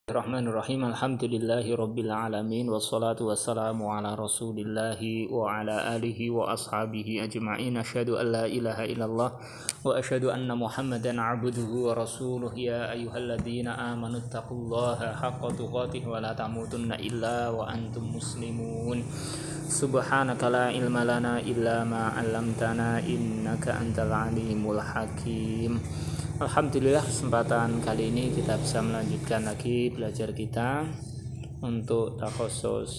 Bismillahirrahmanirrahim. Alhamdulillahi rabbil alamin wassalatu wassalamu ala rasulillahi wa ala alihi wa ashabihi ajma'in. Asyhadu an la ilaha illallah wa asyhadu anna Muhammadan abduhu wa rasuluh. Ya ayyuhalladzina amanu taqullaha haqqa tuqatih wa la tamutunna illa wa antum muslimun. Subhanaka la ilma lana illa ma 'allamtana innaka antal alimul hakim. Alhamdulillah, kesempatan kali ini kita bisa melanjutkan lagi belajar kita untuk takhusus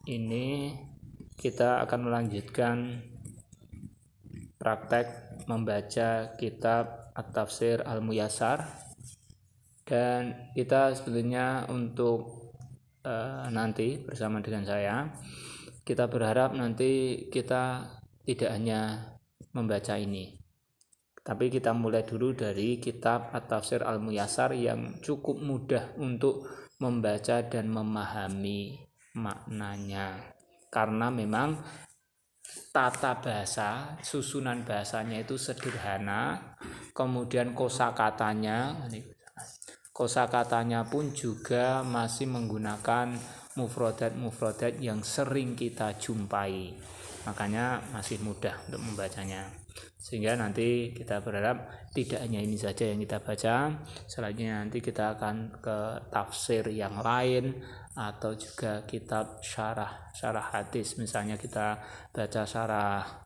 ini. Kita akan melanjutkan praktek membaca kitab At-Tafsir Al-Muyassar, dan kita sebetulnya untuk nanti bersama dengan saya, kita berharap nanti kita tidak hanya membaca ini, tapi kita mulai dulu dari kitab At-Tafsir Al-Muyassar yang cukup mudah untuk membaca dan memahami maknanya, karena memang tata bahasa, susunan bahasanya itu sederhana, kemudian kosakatanya pun juga masih menggunakan mufradat yang sering kita jumpai, makanya masih mudah untuk membacanya. Sehingga nanti kita berharap tidak hanya ini saja yang kita baca, selanjutnya nanti kita akan ke tafsir yang lain atau juga kitab syarah hadis. Misalnya kita baca syarah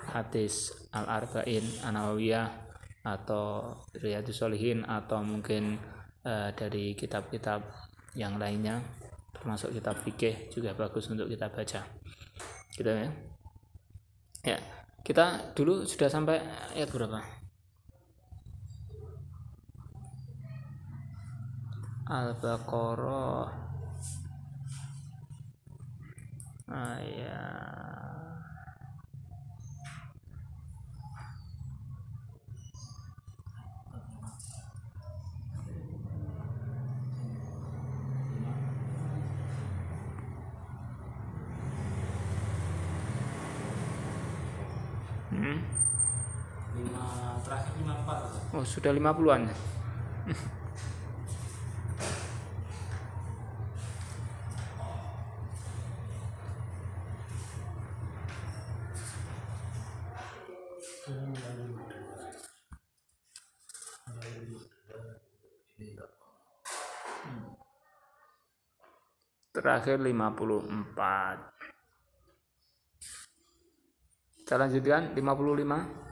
hadis Al-Arba'in An-Nawawiyah atau Riyadhus Shalihin, atau mungkin dari kitab-kitab yang lainnya, termasuk kitab fikih juga bagus untuk kita baca, gitu ya. Ya, kita dulu sudah sampai ayat berapa? Al-Baqarah ayat 54. Oh, sudah 50-an. Terakhir 54. Kita lanjutkan 55.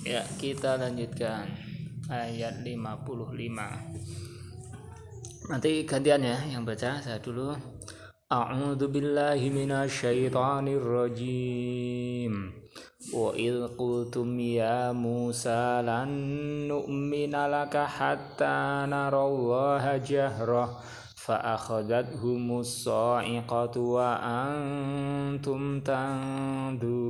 Ya, kita lanjutkan ayat 55. Nanti gantian ya yang baca, saya dulu. A'udzu billahi minasyaitonir rajim. Wa idh qultum ya Musa lan nu'mina laka hatta narallaha jahrah fa akhadhathumus sa'iqatu wa antum tanzurun.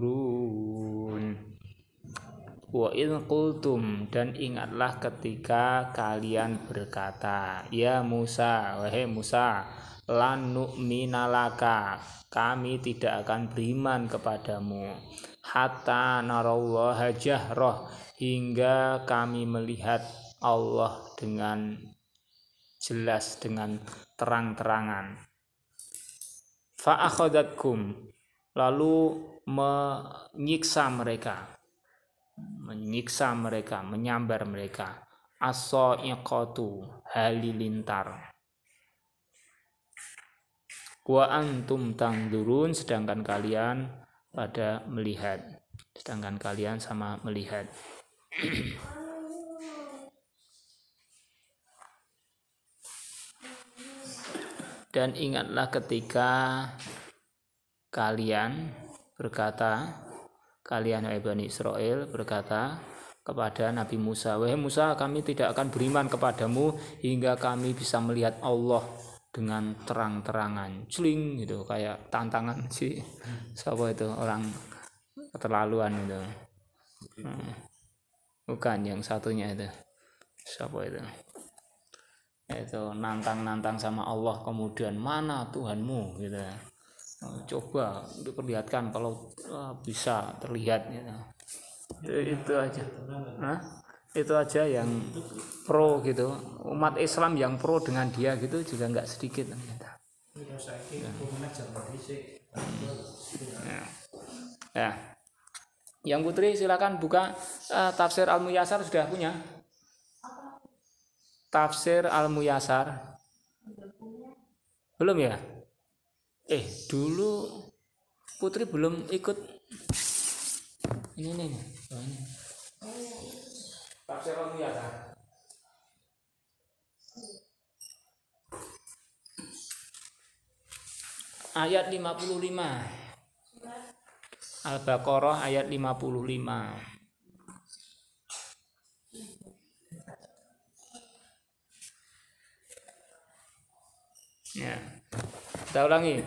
Wa idh qultum, dan ingatlah ketika kalian berkata, ya Musa, wahai Musa, lan nu'mina laka, kami tidak akan beriman kepadamu, hatta narallaha jahrah, hingga kami melihat Allah dengan jelas, dengan terang-terangan. Fa akhadhatkum, lalu menyiksa mereka, menyambar mereka, as-sa'iqatu, halilintar. Wa antum tanzurun, sedangkan kalian pada melihat, sedangkan kalian sama melihat. Dan ingatlah ketika kalian berkata, kalian wahai Bani Israel berkata kepada Nabi Musa, wahai Musa, kami tidak akan beriman kepadamu hingga kami bisa melihat Allah dengan terang-terangan. Celing gitu, kayak tantangan si siapa itu, orang keterlaluan itu. Bukan yang satunya itu, siapa itu, itu nantang-nantang sama Allah, kemudian mana Tuhanmu gitu. Coba diperlihatkan kalau bisa terlihat gitu. Itu aja. Hah? Itu aja yang pro gitu. Umat Islam yang pro dengan dia gitu juga nggak sedikit ternyata. Ya. Yang Putri silakan buka tafsir Al-Muyassar. Sudah punya? Tafsir Al-Muyassar belum ya? Dulu Putri belum ikut ini. Tafsir Al-Muyassar ayat 55, Al-Baqarah ayat 55. Ya. Kita ulangi.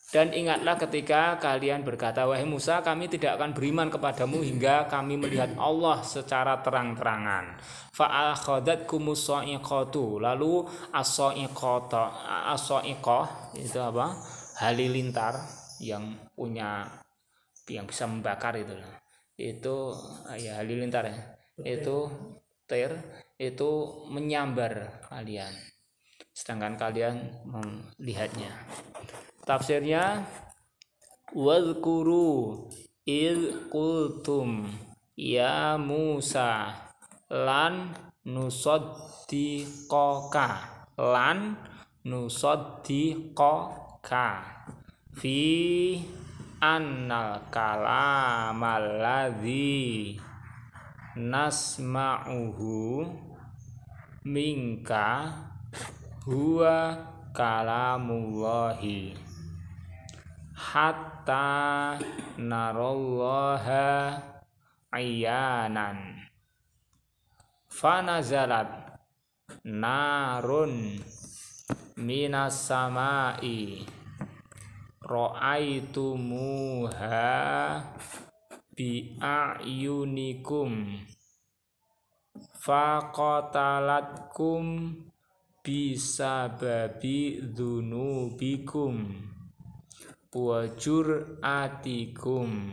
Dan ingatlah ketika kalian berkata, wahai Musa, kami tidak akan beriman kepadamu hingga kami melihat Allah secara terang-terangan. Fa'akhadatkumus sha'iqatu. Lalu as-sha'iqah itu apa? Halilintar yang bisa membakar itu. Itu ya halilintar ya. Itu itu menyambar kalian. Sedangkan kalian melihatnya. Tafsirnya, wadhkuru id qultum ya Musa lan nusaddiqoka fi annal kalamal ladzi nasma'uhu minka huwa kalamullahi hatta narallaha ayanan fanazalat narun minas samai ra'aitumuha bi'ayunikum faqatalatkum bisababi dzunubikum wa jur'atikum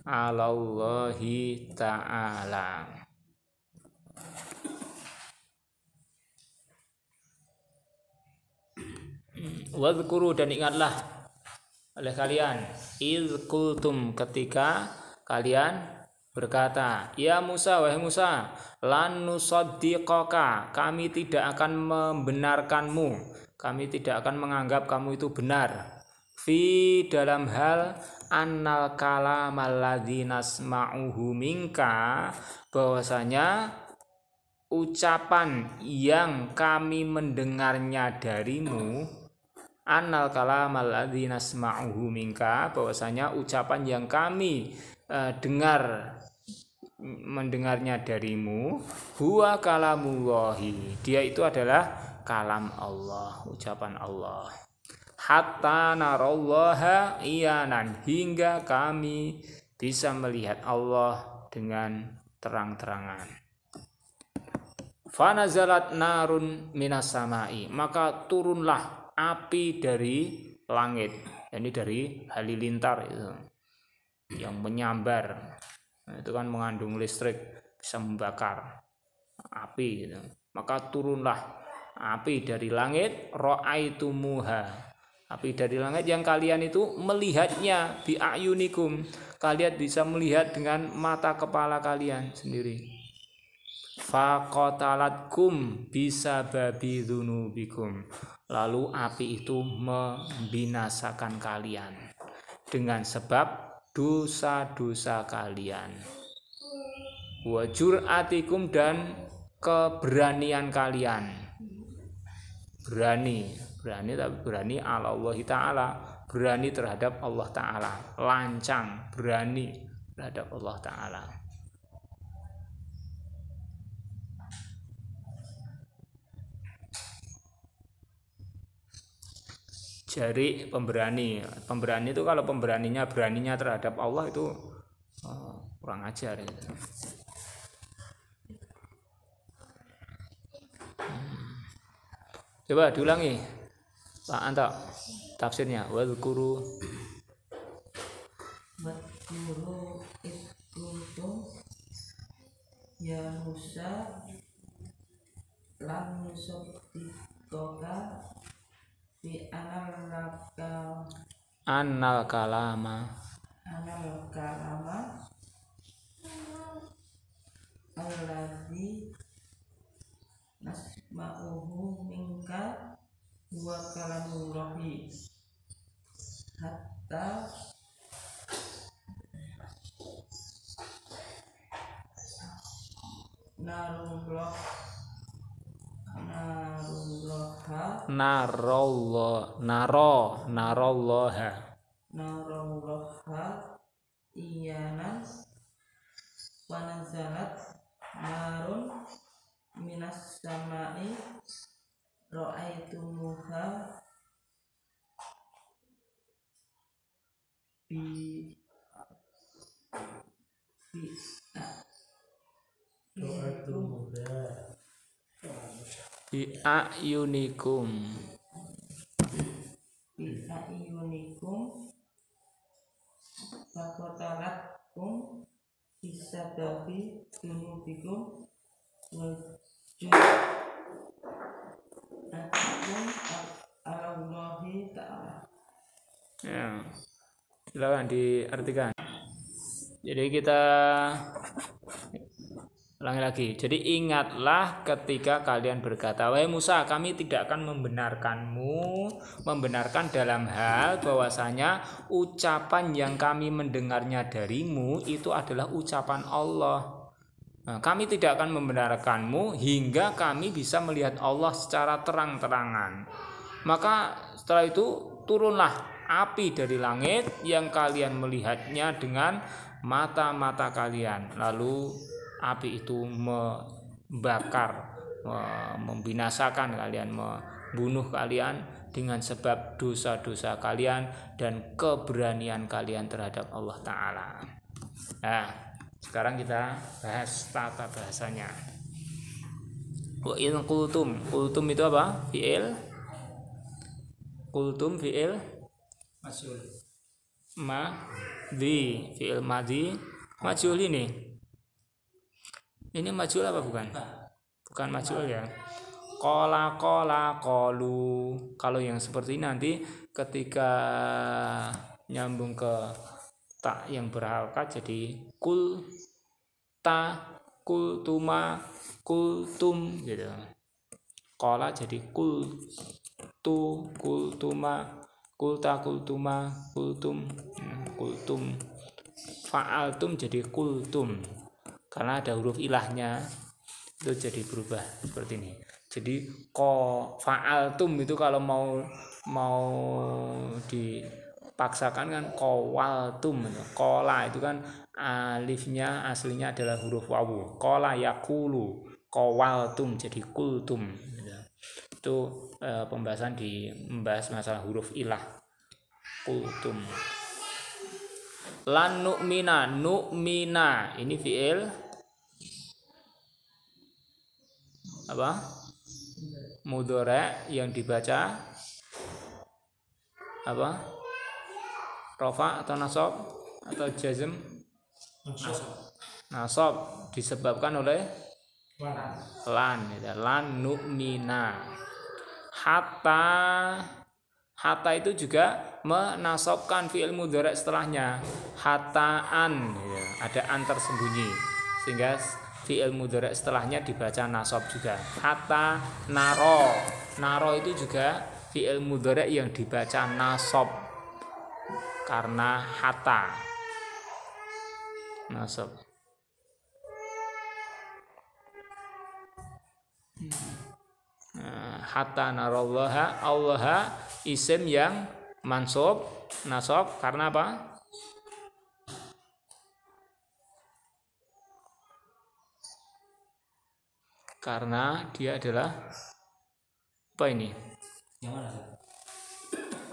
'alallahi ta'ala. Wadhkuru, dan ingatlah oleh kalian, idz qultum, ketika kalian berkata, ya Musa, wahai Musa, lan nusaddiqoka, kami tidak akan membenarkanmu, kami tidak akan menganggap kamu itu benar, fi, dalam hal annal kalamal ladzi nasma'uhu minka, bahwasanya ucapan yang kami mendengarnya darimu, annal kalamal ladzi nasma'uhu minka, bahwasanya ucapan yang kami mendengarnya darimu, huwa kalamullahi, dia itu adalah kalam Allah, ucapan Allah, hatta narallaha iyanan, hingga kami bisa melihat Allah dengan terang-terangan. Fanazalat narun minas samai, maka turunlah api dari langit, ini dari halilintar itu yang menyambar. Itu kan mengandung listrik, bisa membakar api gitu. Maka turunlah api dari langit, ra'aitumuha, api dari langit yang kalian itu melihatnya, bi'ayunikum, kalian bisa melihat dengan mata kepala kalian sendiri. Faqatalatkum bisababi dzunubikum, lalu api itu membinasakan kalian dengan sebab dosa-dosa kalian. Wa jur'atikum, dan keberanian kalian, berani tapi berani Allah Ta'ala, berani terhadap Allah Ta'ala, lancang berani terhadap Allah Ta'ala. Jari pemberani itu kalau beraninya terhadap Allah itu kurang ajar gitu. Coba diulangi Pak Anto tafsirnya. Wadhkuru iskuntum ya Musa lan nusaddiqoka fi annal kalama alladzi nasma'uhu minka huwa kalamullahi hatta narollaha iyanan wanazalat narun minas samai ra'aitumuha bi ayunikum fakotalatkum bisababi dunubikum wajum alallahi ta'ala. Ya, silakan diartikan. Jadi kita ulangi lagi. Jadi ingatlah ketika kalian berkata, wahai Musa, kami tidak akan membenarkan dalam hal bahwasanya ucapan yang kami mendengarnya darimu itu adalah ucapan Allah. Nah, kami tidak akan membenarkanmu hingga kami bisa melihat Allah secara terang-terangan. Maka setelah itu turunlah api dari langit yang kalian melihatnya dengan mata-mata kalian. Lalu api itu membakar, membinasakan kalian, membunuh kalian dengan sebab dosa-dosa kalian dan keberanian kalian terhadap Allah Ta'ala. Nah, sekarang kita bahas tata bahasanya. Wa in qultum itu apa? Fi'il. Qultum fi'il Masul. Madhi, fi'il madhi. Majhul ini. Ini majhul apa bukan? Bukan majhul ya. Qala qalu. Kalau yang seperti ini nanti ketika nyambung ke tak yang berharokat jadi kul ta kultuma kultum gitu. Qala jadi kul tu kultuma kulta kultuma kultum kultum fa'altum jadi kultum karena ada huruf ilahnya itu jadi berubah seperti ini. Jadi fa'altum itu kalau mau dipaksakan kan qawaltum. Qola itu kan alifnya aslinya adalah huruf wawu. Qola yaqulu qawaltum jadi kultum. Itu pembahasan membahas masalah huruf ilah. Kultum. Lan nu'mina ini fi'il apa? Mudhari yang dibaca apa? Rafa atau nasab atau jazm? Nasab disebabkan oleh lan nu'mina. Hatta itu juga menasabkan fi'il mudhari setelahnya. Hataan ya, ada an tersembunyi sehingga fi'il mudhari setelahnya dibaca nasab juga. Hatta naro itu juga fi'il mudhari yang dibaca nasab karena hatta nasab. Hatta narallaha Allah isim yang mansub nasab karena apa? Karena dia adalah apa ini? Yang mana?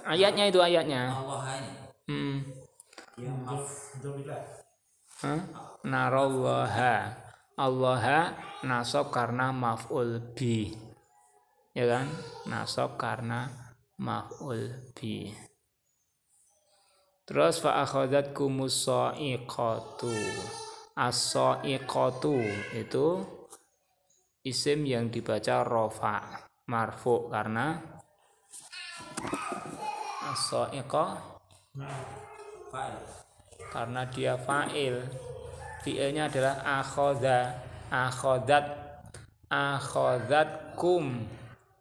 Ayatnya itu ayatnya. Allah ini. Yang Narallaha Allah nasab karena maf'ul bi. ya kan, nasab karena maf'ul bi. Terus fa akhadzatkumus sha'iqatu. As-sha'iqatu itu isim yang dibaca rofa marfu karena as-sha'iqah Fa'il. karena dia fa'il. Fi'ilnya adalah akhadha, akhadzatkum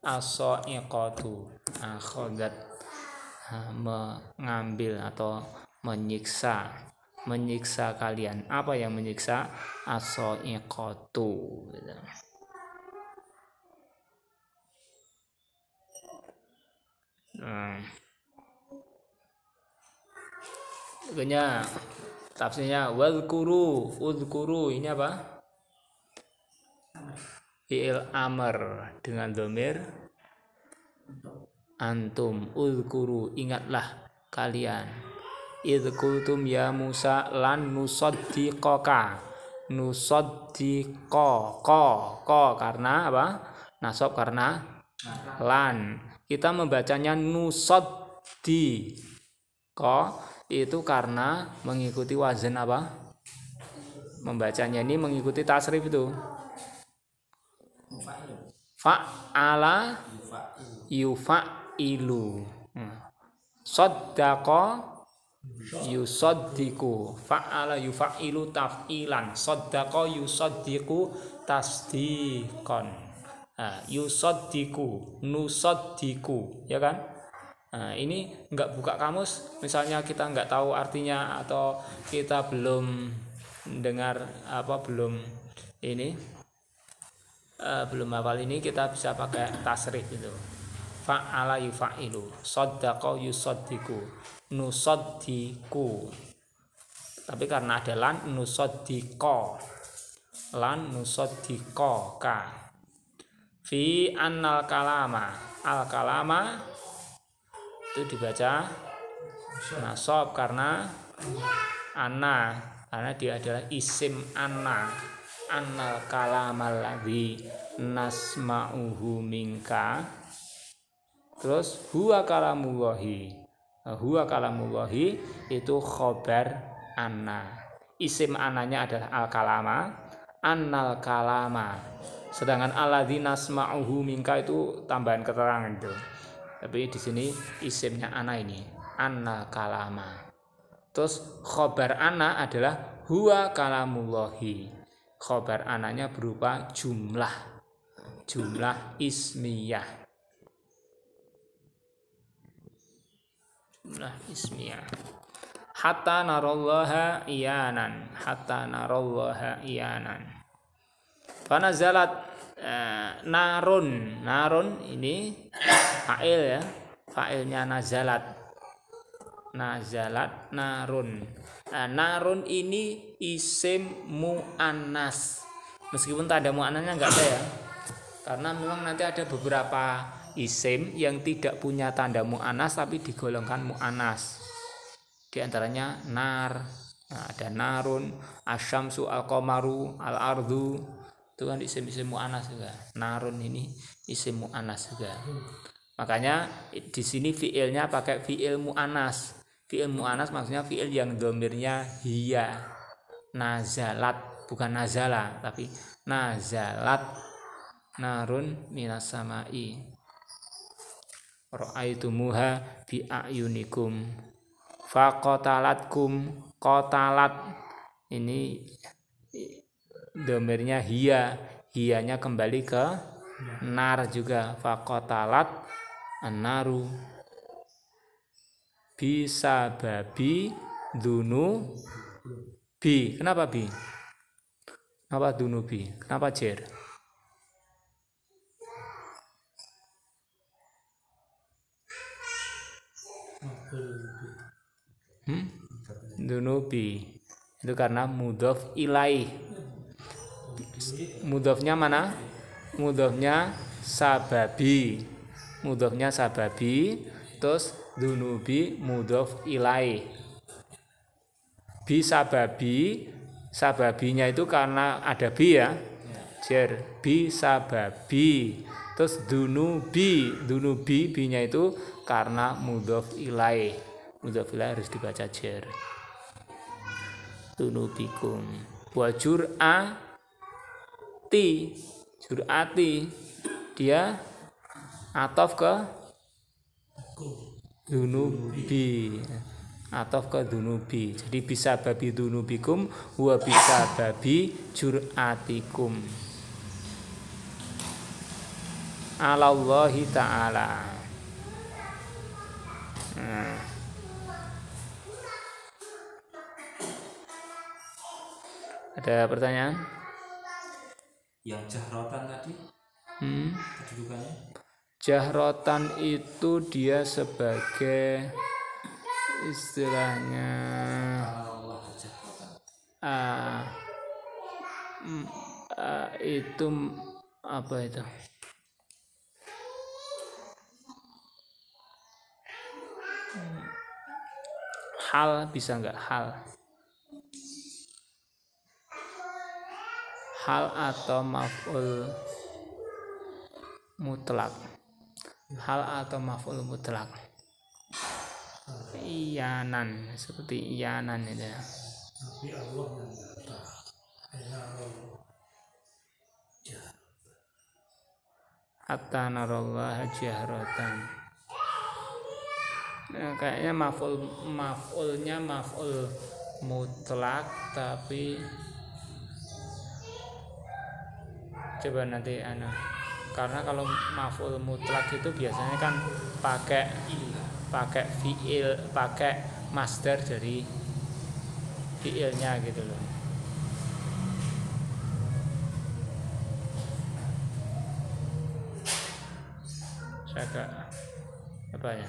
as-sha'iqatu. Akhadzat mengambil atau menyiksa kalian. Apa yang menyiksa? As-sha'iqatu gitu. Tafsirnya udhkuru ini apa? Fi'il amr dengan dhamir antum. Udhkuru, ingatlah kalian. Idh qultum ya Musa lan nusaddiqaka. Ko karena apa? Nasab karena lan. Kita membacanya nusaddiqa itu karena mengikuti wazan apa? Membacanya ini mengikuti tasrif itu. Fa'ala yufa'ilu. Saddaqa yusaddiqu. Fa'ala yufa'ilu taf'ilan. Saddaqa yusaddiqu tasdiqan. Yusaddiqu, nusaddiqu, ya kan? Ini enggak buka kamus, misalnya kita enggak tahu artinya atau kita belum dengar belum hafal ini, kita bisa pakai tasrif itu. Fa'ala yufa'ilu, saddaqa yusaddiqu, nusaddiqu. Tapi karena ada lan, nusaddiqa, lan nusaddiqaka. Fi annal kalama, al kalama itu dibaca nasab karena anna, karena dia adalah isim anna. Annal kalamal ladzi nasma'uhu minka. Terus huwa kalamullahi. Huwa kalamullahi itu khobar anna. Isim ananya adalah al kalama, annal kalama. Sedangkan alladzi nasma'uhu minka itu tambahan keterangan itu. Tapi di sini isimnya ana ini, anna kalama. Terus khobar ana adalah huwa kalamullahi. Khobar ananya berupa jumlah ismiyah. Jumlah ismiyah. Hatta narallaha iyanan. Fanazalat narun ini fa'il ya, fa'ilnya nazalat narun. Narun ini isim mu'annas, meskipun tanda mu'annasnya enggak ada ya, karena memang nanti ada beberapa isim yang tidak punya tanda mu'annas tapi digolongkan mu'annas. Di antaranya nar, ada narun, asyamsu, al-qamaru, al-ardu. Itu kan isim-isim mu'annas juga. Narun ini isim mu'annas juga. Makanya di sini fiilnya pakai fiil mu'annas. Fiil mu'annas maksudnya fiil yang dhamirnya hiya. Nazalat, bukan nazala, tapi nazalat narun minas samai. Ra'aitumuha bi a'yunikum. Faqatalatkum, qatalat ini dhamirnya hiya, hiyanya kembali ke nar juga. Faqatalat an-naru bisa babi dunu bi. Kenapa bi? Kenapa dunu bi? Kenapa jer? Dunubi itu karena mudhof ilaih. Mudhofnya mana? Mudhofnya sababi. Terus dunubi mudhof ilaih. Bi sababi, sababinya itu karena ada bi ya. Jer bi sababi Terus dunubi binya itu karena mudhof ilaih. Mudhof ilaih harus dibaca jar. Dunubikum. Wa jur'ati dia atof ke dunubi. Atof ke dunubi. Jadi bisa babi dunubikum wa bisa babi jur'atikum. Alallahi ta'ala. Ada pertanyaan? Yang jahrotan tadi kedudukannya? Jahrotan itu dia sebagai istilahnya Allah jahrotan. Itu apa itu? Hal bisa nggak hal? Hal atau maf'ul mutlak. Hal atau maf'ul mutlak. Iyanan, seperti iyanan itu. Tapi Allah yang nyata. Hatta narallaha jahratan. Nah, kayaknya maf'ulnya maf'ul mutlak, tapi coba nanti karena kalau maf'ul mutlak itu biasanya kan pakai fiil, pakai masdar dari fiilnya gitu loh. Saya agak apa ya?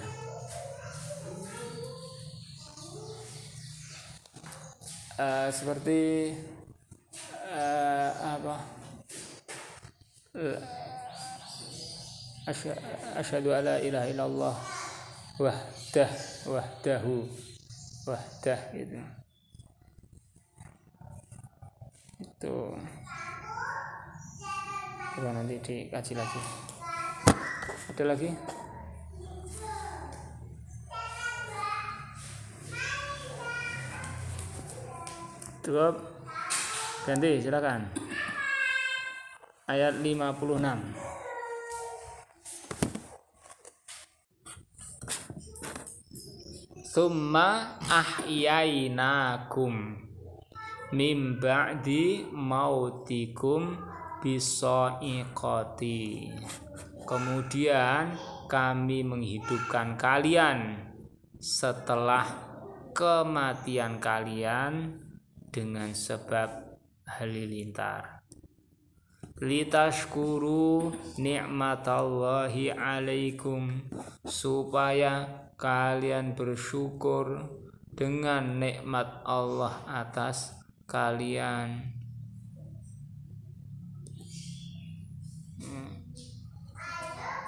Seperti apa? Asyhadu alla ilaha illallah wahdahu gitu. Itu coba nanti dikaji lagi. Ada lagi? Cukup. Ganti silakan. Ayat 56. Summa ahyainakum mim ba'di mautikum biso'iqati. Kemudian kami menghidupkan kalian setelah kematian kalian dengan sebab halilintar. Litashkuru ni'matallahi alaikum, supaya kalian bersyukur dengan nikmat Allah atas kalian.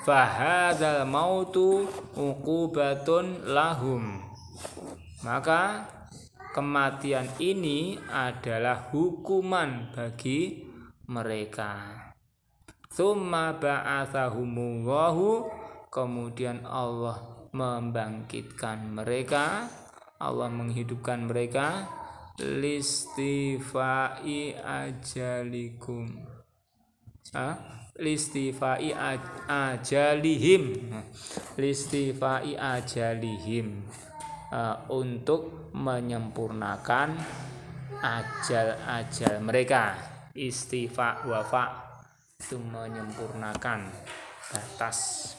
Fahadzal mautu uqubatun lahum. Maka kematian ini adalah hukuman bagi mereka. Tsumma ba'atsahumullahu, kemudian Allah membangkitkan mereka, Allah menghidupkan mereka, listifai ajalihim, untuk menyempurnakan ajal mereka. Istifa wafa itu menyempurnakan batas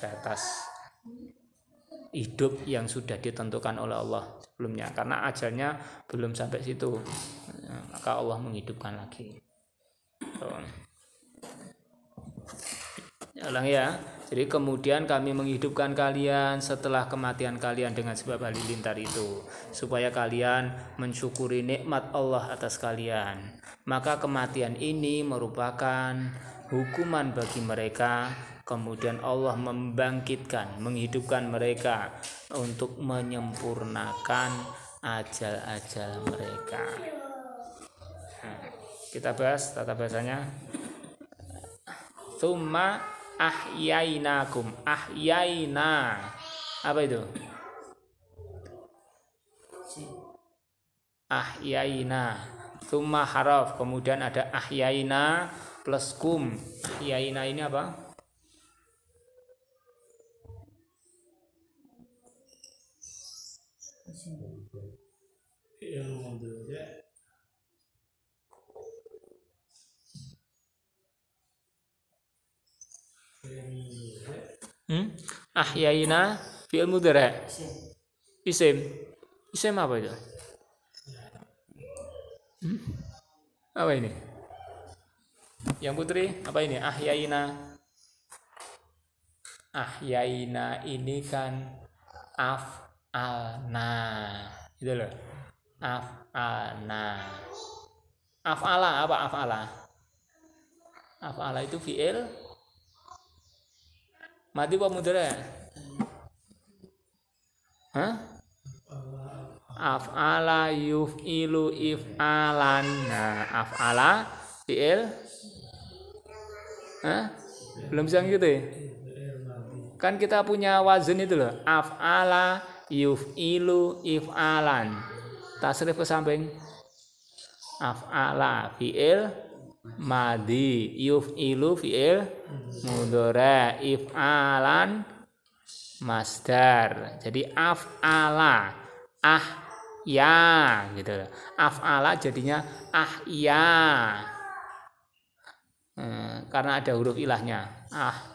hidup yang sudah ditentukan oleh Allah sebelumnya, karena ajalnya belum sampai situ, maka Allah menghidupkan lagi. Ulang ya. Jadi kemudian kami menghidupkan kalian setelah kematian kalian dengan sebab halilintar itu, supaya kalian mensyukuri nikmat Allah atas kalian. Maka kematian ini merupakan hukuman bagi mereka. Kemudian Allah membangkitkan, menghidupkan mereka untuk menyempurnakan ajal-ajal mereka. Kita bahas tata bahasanya. Tsumma ahyainakum. Ahyaina. Apa itu? Ahyaina. Tsumma haraf, kemudian ada ahyaina plus kum. Ahyaina ini apa? Ahyaina fi'il mudhari'. Isim. Isim apa itu? Apa ini? Yang putri, apa ini? Ahyaina. Ahyaina ini kan af'alna. Gitu loh. Af'alna. Af'ala apa af'ala? Af'ala itu fi'il madi apa mudhari'? Hah? Af'ala yuf'ilu if'alan. Nah, af'ala fi'il. Hah? Belum bisa gitu ya? Kan kita punya wazan itu loh. Af'ala yuf'ilu if'alan. Tasrif ke samping. Af'ala fi'il madi, yuf'ilu fi'il mudhari', if'alan masdar. Jadi af'ala ya gitu. Af'ala jadinya ahya. Karena ada huruf ilahnya.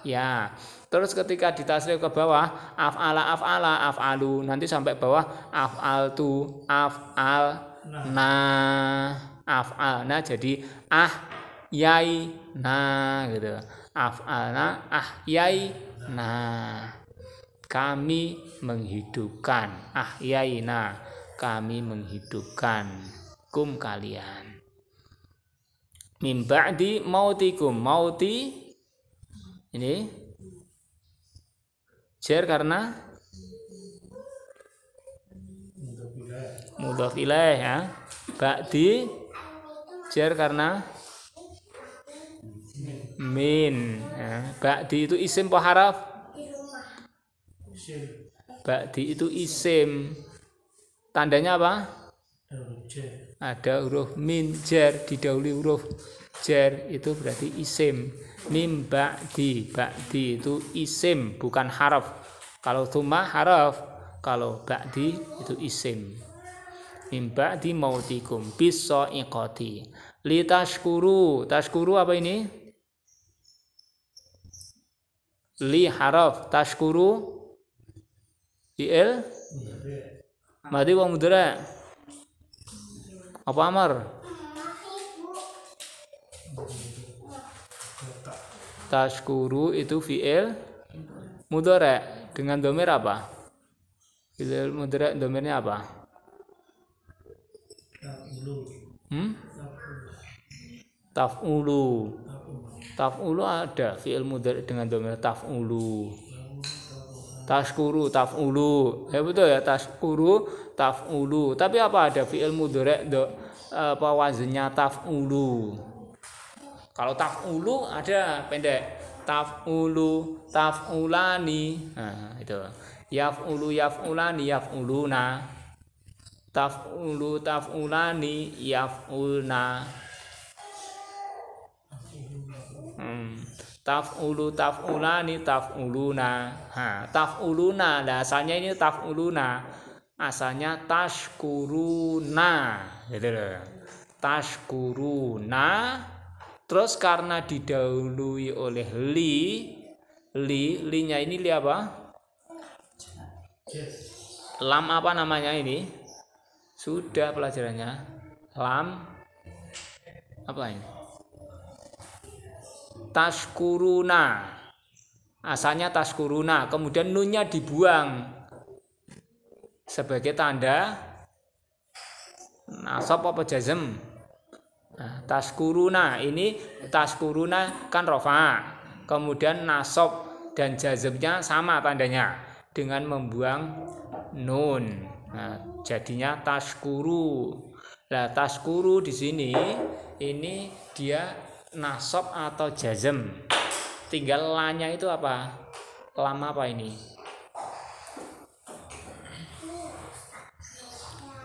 Ya. Terus ketika ditasrif ke bawah, af'ala af'alu, nanti sampai bawah af'altu af'alna, af'alna jadi ahyaina gitu. Af'alna ahyaina. Kami menghidupkan. Ahyaina, kami menghidupkan kum kalian. Min ba'di mautikum. Mauti ini jar karena mudhof ilaih ya. Ba'di jar karena min ya. Ba'di itu isim apa haraf? Ba'di itu isim. Tandanya apa? Ada huruf min jar, didahului huruf jar, itu berarti isim. Mim ba'di. Ba'di itu isim, bukan haraf. Kalau tsumma haraf, kalau ba'di itu isim. Mim ba'di mautikum bis-sha'iqati. Li tashkuru. Tashkuru apa ini? Li haraf. Tashkuru fi'il madi wa mudhari'. Apa amar? Tashkuru itu fi'il mudhari' dengan dhamir apa? Fi'il mudhari' dhamirnya apa? Taf'ulu. Taf'ulu ada fi'il mudhari' dengan dhamir taf'ulu. Tashkuru taf'ulu. Ya betul ya, tashkuru taf'ulu. Tapi apa ada fi'il mudhari' apa wazannya taf'ulu? Kalau taf'ulu ada pendek. Taf'ulu, taf'ulani. Nah, itu. Yaf'ulu, yaf'ulani, yaf'uluna. Taf'ulu, taf'ulani, yaf'ulna. Taf'ulu, taf'ulani, taf'uluna. Taf'uluna, nah, asalnya ini taf'uluna. Asalnya tashkuruna. Gitu loh. Tashkuruna. Terus karena didahului oleh li-nya ini li apa? Lam apa namanya ini? Sudah pelajarannya. Lam apa ini? Tashkuruna. Asalnya tashkuruna, kemudian nunnya dibuang sebagai tanda nasab apa jazm. Nah, tashkuruna ini tashkuruna kan rofa, kemudian nasab dan jazmnya sama tandanya dengan membuang nun. Nah, jadinya tashkuru. Nah, tashkuru di sini ini dia nasab atau jazm. tinggal lanya itu apa? Lam apa ini?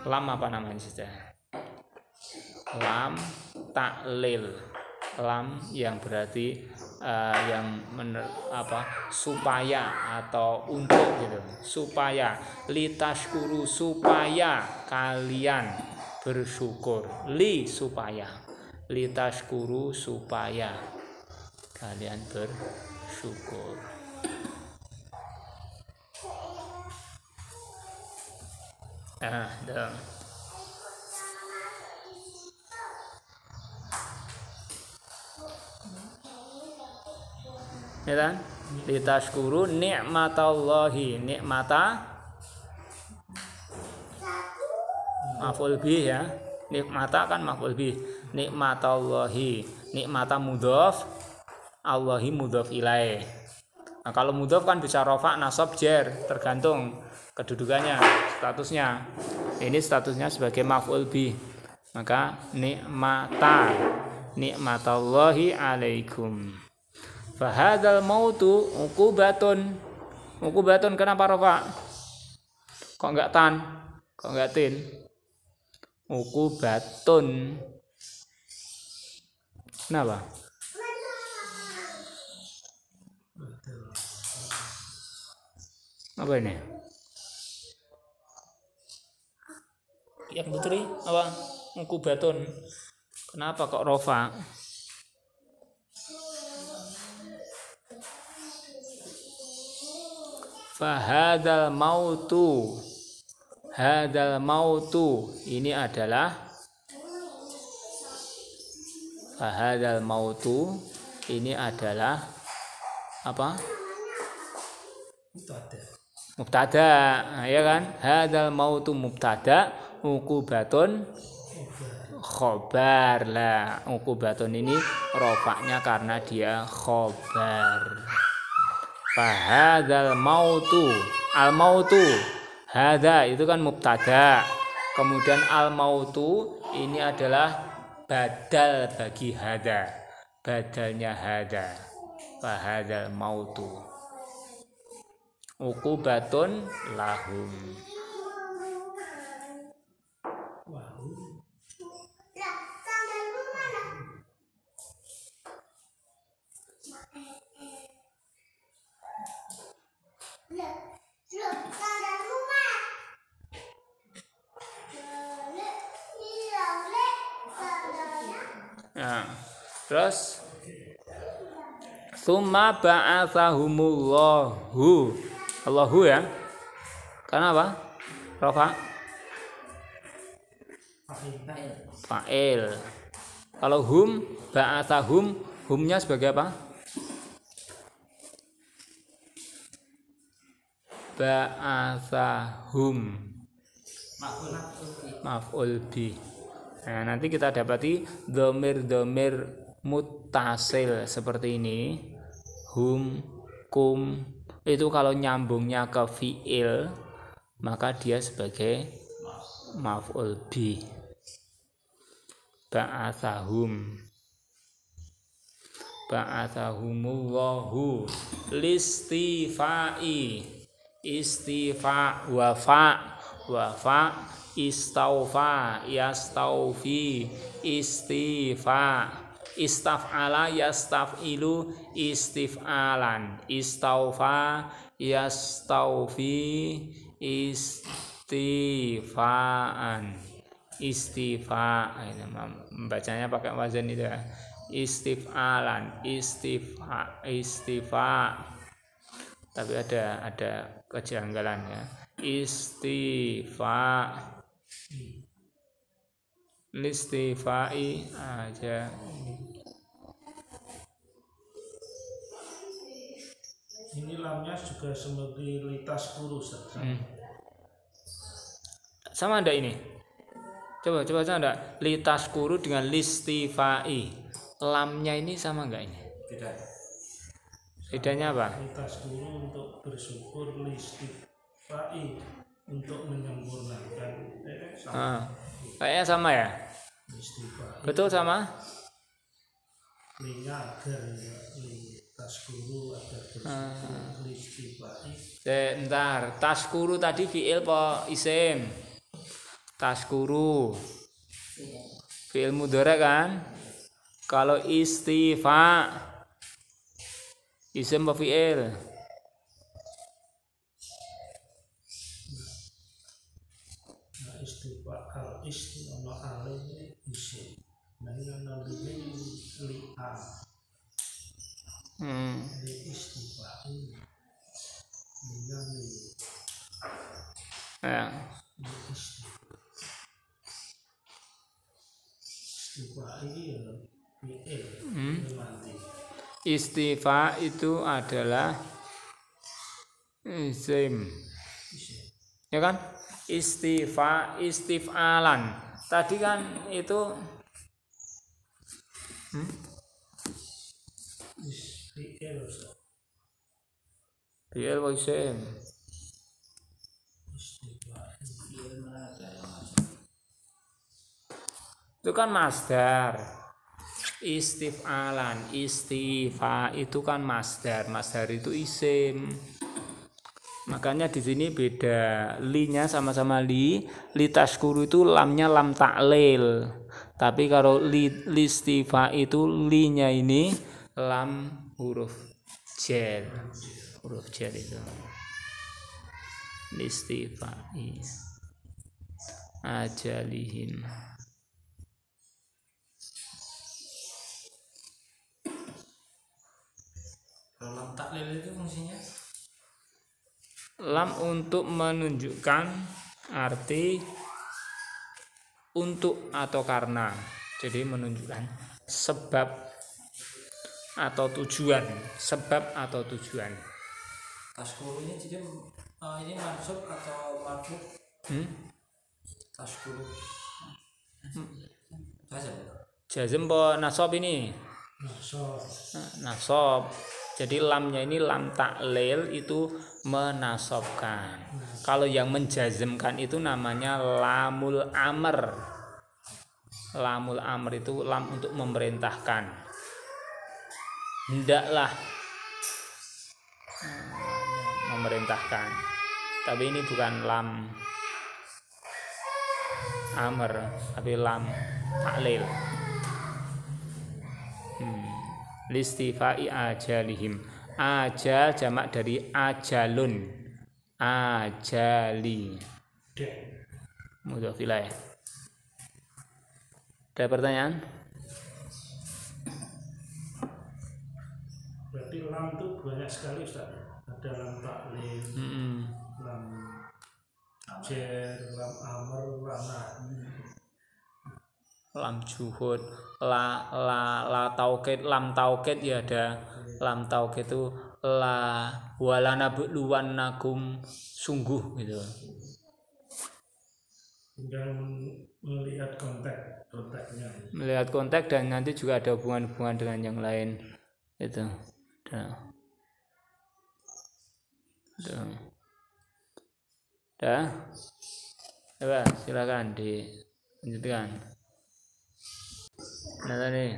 Lam apa namanya saja? Lam taklil. Lam yang berarti supaya atau untuk gitu. Supaya litashkuru, supaya kalian bersyukur. Supaya litashkuru, supaya kalian bersyukur. Dong. Ya kan? Litashkuru nikmatallahi, nikmata maf'ul bih ya. Nikmata kan maf'ul bih. Nikmatallahi, nikmata mudhof, Allahi mudhof ilaih. Nah, kalau mudhof kan bisa rafa, nasab, jar, tergantung kedudukannya, statusnya. Ini statusnya sebagai maf'ul bih. Maka nikmatallahi alaikum. Fahadzal mautu uqubatun. Uqubatun kenapa rafa? Kok enggak tan? Kok enggak tin? Uqubatun. Kenapa? Apa ini? Yang putri apa? Uqubatun. Kenapa kok rafa? Fahadzal mautu, hadzal mautu, ini adalah fahadzal mautu, ini adalah apa? Mubtada, ya kan? Hadzal mautu mubtada, uqubatun khobar. Lah, uqubatun ini rofaknya karena dia khobar. Fahadzal mautu, al mautu, hadza itu kan mubtada. Kemudian al mautu ini adalah badal bagi hadza, badalnya hadza. Fahadzal mautu uqubatun lahum. Nah, terus summa ba'athahumullahu, Allahu ya. Karena apa? Rafa fa'il. Kalau hum, ba'athahum, humnya sebagai apa? Ba'athahum, maf'ul bih. Nah, nanti kita dapati dhamir-dhamir muttasil seperti ini. Hum, kum, itu kalau nyambungnya ke fi'il maka dia sebagai maf'ul bih. Ba'athahum, ba'athahumullahu listifai, istifa, wafa, istaufa, yastaufi, istifa, istaf'ala, yastafilu, istif'alan, istaufa, yastaufi, istifaan, istifa. Membacanya pakai wazan itu ya. Istif'alan, istifa. Tapi ada kejanggalan ya. Istifa, listifai aja. Ini lamnya juga seperti litas kurus. Sama ada ini. Coba sama ada litas kuru dengan listifai. Lamnya ini sama enggak ini? Beda. Bedanya apa? Litas kuru untuk bersyukur, listifai untuk menyempurnakan. Kayaknya sama ya? Listifai. Betul sama? Linya agar taskuru agar bersyukur listifa'i. Bentar, taskuru tadi fi'il apa isim? Taskuru fi'il mudhari kan? Kalau istifa isim apa fi'il? Nah istifa al ono ale isim. Nah ini ono li'a. Li istifa'i. Ini Ya. Istifa itu adalah isim, ya kan? Istifa, istifalan. Tadi kan itu fi'il wa isim. Itu kan masdar. Istifalan, istifa itu kan masdar. Masdar itu isim. Makanya di sini beda. Li-nya sama-sama li. Li taskuru itu lamnya lam ta'lil. Tapi kalau listifa itu li-nya ini lam huruf jar. Huruf jar itu. Listifa ajalihim. Lam taklil itu fungsinya? Lam untuk menunjukkan arti untuk atau karena. Jadi menunjukkan sebab atau tujuan. Sebab atau tujuan. Taskuru ini jadi ini mansub atau marfu? Taskuru. Jazm apa nasab ini? Nasab. Jadi lamnya ini lam taklil itu menasobkan. Kalau yang menjazmkan itu namanya lamul amr. Lamul amr itu lam untuk memerintahkan. Hendaklah memerintahkan. Tapi ini bukan lam amr, tapi lam taklil. Listifa'i ajalihim. Ajal jamak dari ajalun. Ajali. Mudhaf ilaih. Ada pertanyaan? Berarti lam itu banyak sekali Ustaz. Ada lam taklil, lam jar, lam amr, lam nahi. Lam juhud, la taukid, lam taukid ya ada. Lam taukid itu la walana nabluwannakum sungguh gitu. Tinggal melihat konteksnya. Melihat konteks dan nanti juga ada hubungan-hubungan dengan yang lain itu. Dah. Coba silakan dilanjutkan. Nah tadi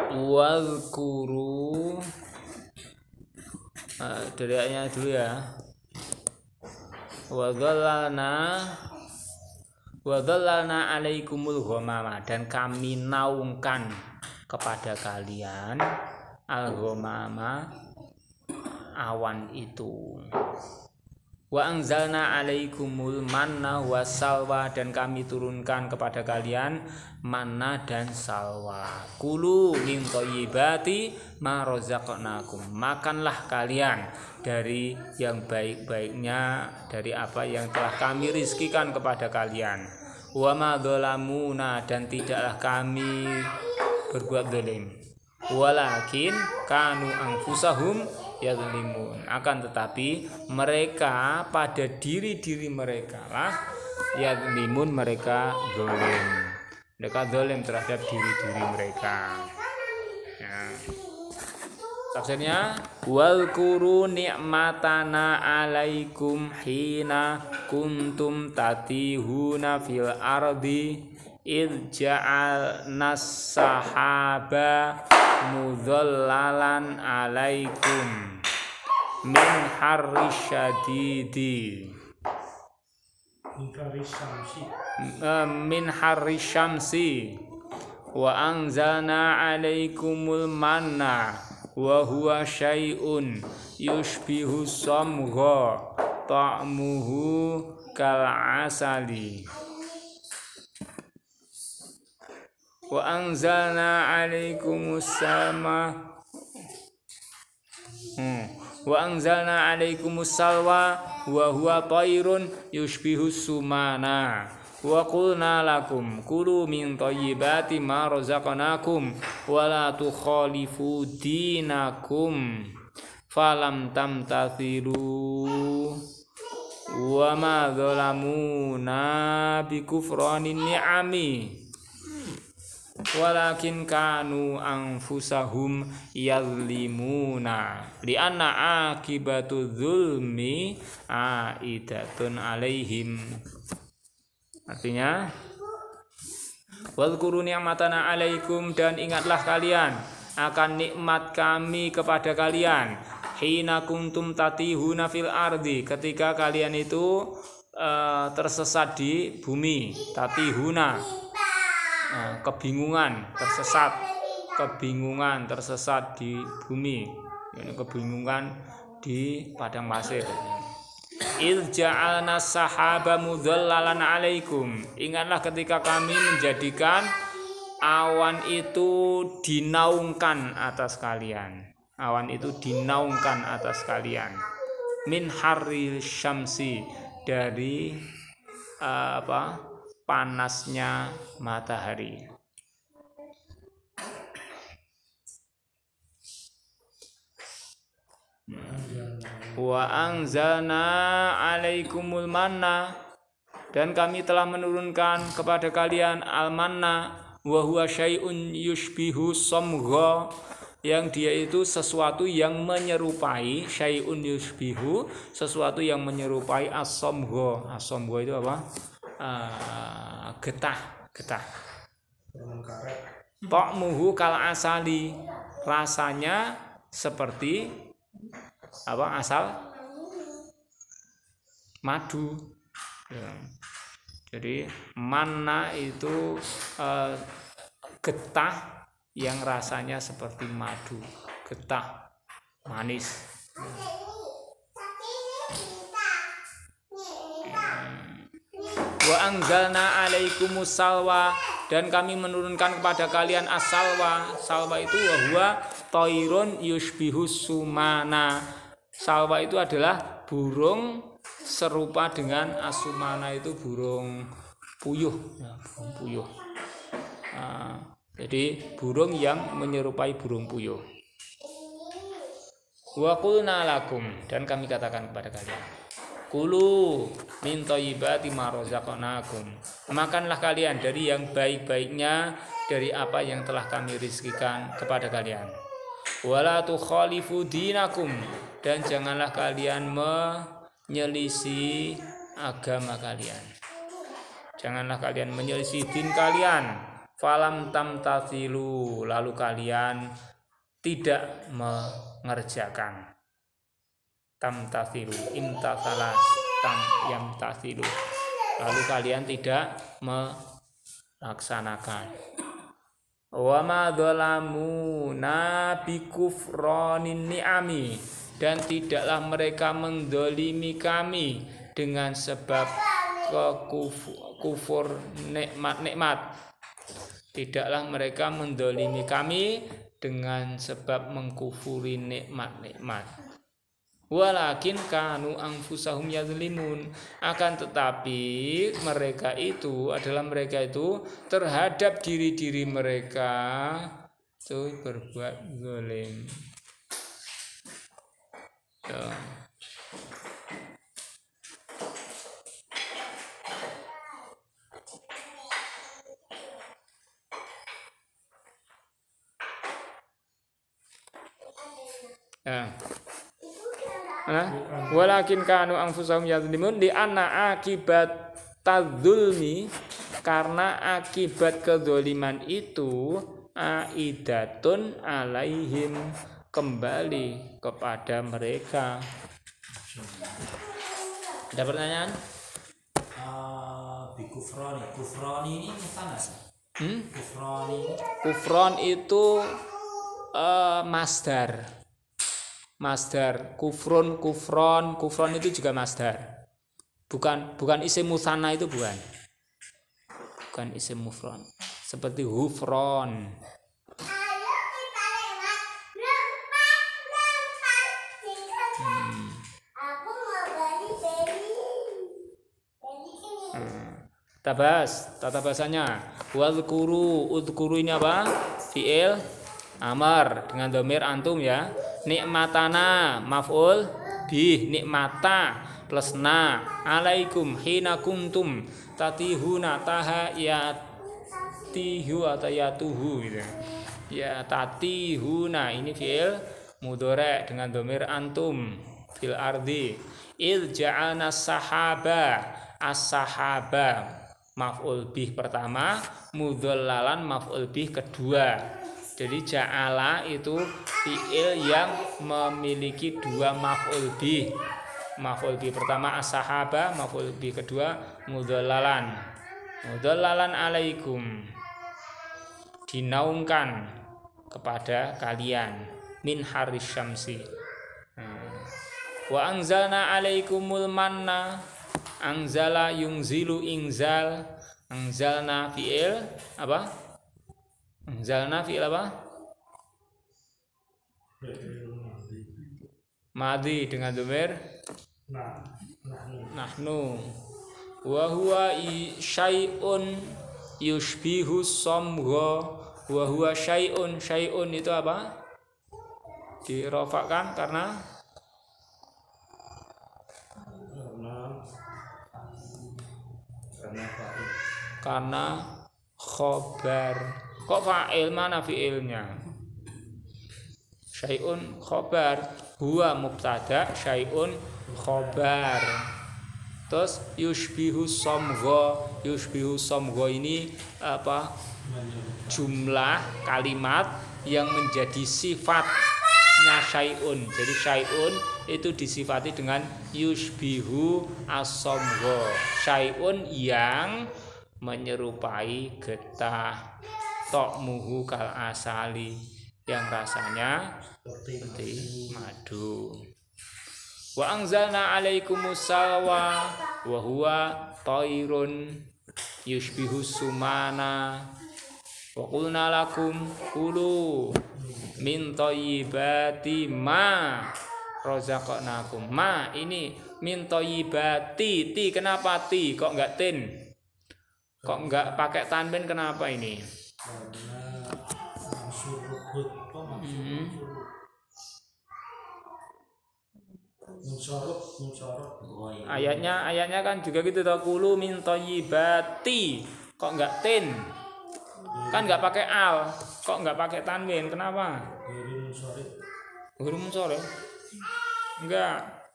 wazkuru dari ayatnya dulu ya. Wadhallalna alaikumul ghamama, dan kami naungkan kepada kalian al-ghamama, awan itu. Wa anzalna alaikumul manna wassalwa, dan kami turunkan kepada kalian manna dan salwa. Kulu min thayyibati ma razaqnakum, makanlah kalian dari yang baik-baiknya dari apa yang telah kami rizkikan kepada kalian. Wa ma dzalamuna, dan tidaklah kami berbuat zalim. Walakin kanu anfusahum yadzlimun, akan tetapi mereka pada diri-diri mereka lah yadzlimun, mereka zalim. Mereka zalim terhadap diri-diri mereka. Ya. Tafsirnya wal quru ni'matana alaikum hina kuntum tatihuna fil ardi id ja'alnas sahaba mudhallalan alaikum min harri syadidi min harri syamsi wa anzalna alaikumul manna wa huwa syai'un yushbihu samgha ta'muhu kal asali wa anzalna alaikumus salwa wa huwa tairun yushbihu sumana wa qulna lakum kulu min thayyibati ma razaqnakum wa la tukhalifu dinakum falam tamtathilu wa ma zalamuna bi kufranin ni'ami walakin kanu anfusahum yazlimuna lianna akibatu dzulmi aidatun alaihim. Artinya wadhkuru ni'matana alaikum, dan ingatlah kalian akan nikmat kami kepada kalian, hina kuntum tatihuna fil ardi, ketika kalian itu tersesat di bumi, tatihuna kebingungan, tersesat di bumi, ini kebingungan di padang pasir. Il ja'alna sahaba mudhallalan alaikum, ingatlah ketika kami menjadikan awan itu dinaungkan atas kalian, min harri syamsi, dari panasnya matahari. Wa anzalna alaikumul manna, dan kami telah menurunkan kepada kalian al-manna wa huwa syai'un yushbihu samgha, yang dia itu sesuatu yang menyerupai, syai'un yushbihu, sesuatu yang menyerupai as-samgha. As-samgha itu apa? Getah. Ta'muhu kal asali, rasanya seperti asal madu. Jadi manna itu getah yang rasanya seperti madu, getah manis. Wa anzalna alaikumus salwa, dan kami menurunkan kepada kalian as-salwa. Salwa itu huwa tairun yushbihu sumana. Salwa itu adalah burung serupa dengan asumana, itu burung puyuh. Jadi burung yang menyerupai burung puyuh. Wa qulna lakum, dan kami katakan kepada kalian, kulu min thayyibati ma razaqnakum, makanlah kalian dari yang baik-baiknya dari apa yang telah kami rizkikan kepada kalian. Wala tukhalifu dinakum, dan janganlah kalian menyelisih agama kalian. Janganlah kalian menyelisih din kalian. Falam tamtathilu, lalu kalian tidak mengerjakan. Tamtathilu, imtathala tam yamtathilu, lalu kalian tidak melaksanakan. Wa ma dhalamuna bi kufranin ni'ami, dan tidaklah mereka mendolimi kami dengan sebab kufur nikmat. Tidaklah mereka mendolimi kami dengan sebab mengkufuri nikmat-nikmat. Walakin kanu anfusahum yazlimun, akan tetapi mereka itu terhadap diri-diri mereka itu berbuat zalim. Walakin kanu anfusahum yazlimun li anna akibat tadzulmi, karena akibat kedzaliman itu aidatun alaihim, kembali kepada mereka. Ada pertanyaan? Kufroni ini mutanah sih. Kufron itu masdar. Kufron itu juga masdar. Bukan isim musanna, itu bukan isim mufron. Seperti hufron. Tata bahasanya udhkuru ini apa? Fi'il amar dengan dhamir antum ya. Nikmatana maf'ul bih, nikmata plus na, alaikum hina kuntum tatihuna, taha ya tihu atau yatuhu gitu. Ya tatihuna ini fi'il mudhari dengan dhamir antum fil ardi. Il ja'ana sahaba, as-sahaba maf'ul bih pertama, mudhallalan maf'ul bih kedua. Jadi ja'ala itu fi'il yang memiliki dua maf'ul bih. Maf'ul bih pertama as-sahaba, maf'ul bih kedua mudhallalan. Mudhallalan alaikum, dinaungkan kepada kalian, min haris syamsi. Wa anzalna alaikumul manna, anzala yungzilu ingzal, anzalna fi'il apa? Anzalna fi'il apa? Madhi dengan dhamir nahnu. Wa huwa syai'un yushbihu samgha. Wa huwa syai'un itu apa? Dirofakkan karena khobar. Kok fa'il, mana fi'ilnya? Syai'un khobar, huwa mubtada, syai'un khobar. Terus yushbihu somgho ini apa? Jumlah kalimat yang menjadi sifatnya syai'un. Jadi syai'un itu disifati dengan yushbihu as-somgho. Syai'un yang menyerupai getah. Tokmuhu kal asali, yang rasanya seperti madu. Wa anzalna alaikumus salwa wa huwa tairun yushbihu sumana wa qulna lakum kulu min thayyibati ma razaqnakum. Ma ini min thayyibati, ti kenapa ti kok enggak tin? Kok enggak pakai tanwin, kenapa ini? Ayatnya kan juga gitu, taqulu min thayyibati, kok enggak tin? Kan enggak pakai al, kok enggak pakai tanwin, kenapa? Huruf munsharif. Enggak.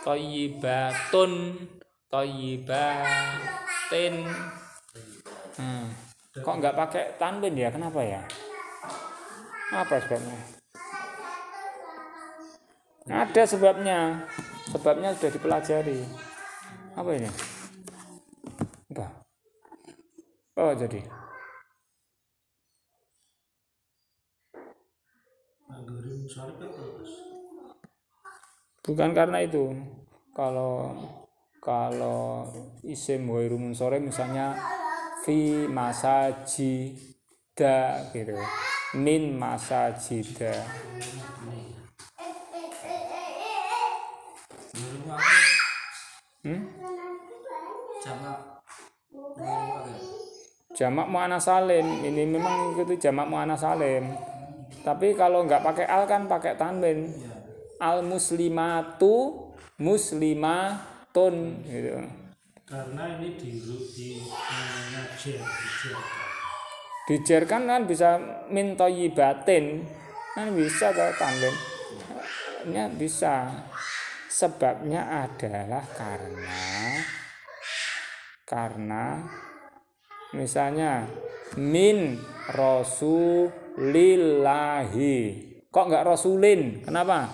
Thayyibatun, thayyibatin. Kok enggak pakai tanwin ya? Kenapa ya? Apa sebabnya? Ada sebabnya. Sebabnya sudah dipelajari. Apa ini? Apa? Oh, jadi. Bukan karena itu. Kalau isim ghairu munsharif misalnya fi masajida gitu, min masajida. Jamak muannats salim, ini memang itu jamak muannats salim. Tapi kalau nggak pakai al kan pakai tanwin. Al muslimatu muslimatun gitu. Karena ini di namanya Dijer kan bisa min thayyibatin, kan bisa ke tanwin. Ini bisa. Sebabnya adalah karena misalnya min rasulillahi. Kok enggak rasulin? Kenapa?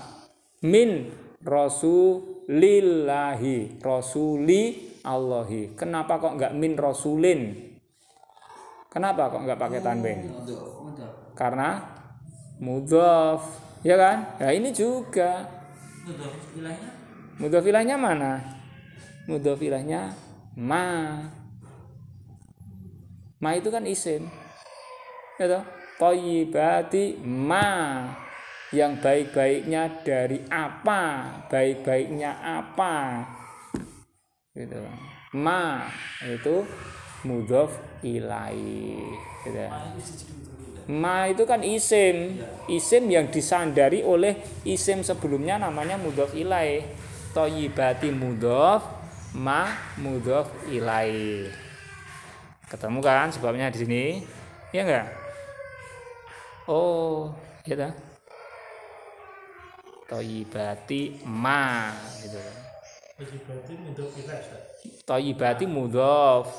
Min rasulillahi, rasuli Allahi. Kenapa kok enggak min rasulin? Kenapa kok enggak pakai tanwin? Karena mudhaf, ya kan? Nah ini juga mudhaf ilainya mana? Mudhaf ilainya ma. Ma itu kan isim. Ya toh? Thayyibati ma. Yang baik-baiknya dari apa? Baik-baiknya apa? Gitu. Ma itu mudhaf ilaih. Gitu. Ma itu kan isim. Isim yang disandari oleh isim sebelumnya namanya mudhaf ilaih. Thayyibati mudhaf, ma mudhaf ilaih. Ketemu kan sebabnya di sini? Ya enggak? Oh, ya dah. Thayyibati ma gitu. Thayyibati mudhaf ilaih. Thayyibati mudhaf.